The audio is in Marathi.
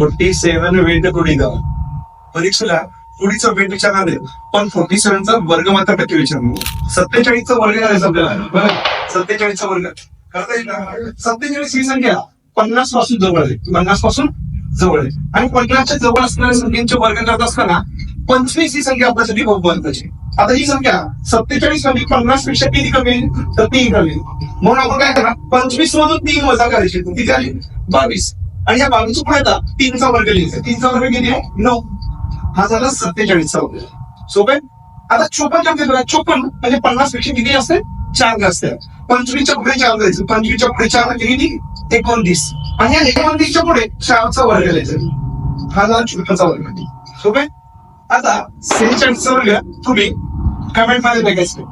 47 वेट कुडी ग परीक्षेला कुडीचा वेट विचारणार आहे, पण 47चा वर्ग मात्र टक्के विचारणार. 47चा वर्ग करायचा आपल्याला बरं. 47चा वर्ग करता येईल का? 47 ही संख्या 50 पासून जवळ आहे, 50 पासून जवळ आहे. आणि 50च्या जवळ असणाऱ्या संख्यांचे वर्ग करत असताना 25 ही संख्या आपल्यासाठी खूप महत्वाची. आता ही संख्या 47 मध्ये 50 पेक्षा किती कमी आहे, तर 3 कमी. म्हणून आपण काय करा, 25 मधून 3 वजा करायचे, किती झाले 22. आणि या 22 फायदा 3चा वर्ग लिहायचा. 3चा वर्ग किती आहे 9. हा झाला 47चा वर्ग. सोपे. आता 54 म्हणजे 50 पेक्षा किती असते 4 जास्त. 25च्या पुढे 4 जायचं, 25च्या पुढे 4 किती 29. आणि या 29च्या पुढे 4चा वर्ग लिहायचा. हा झाला 54चा वर्ग. सोपे. आता 46चा वर्ग तुम्ही कमेंट मध्ये टाकायचं.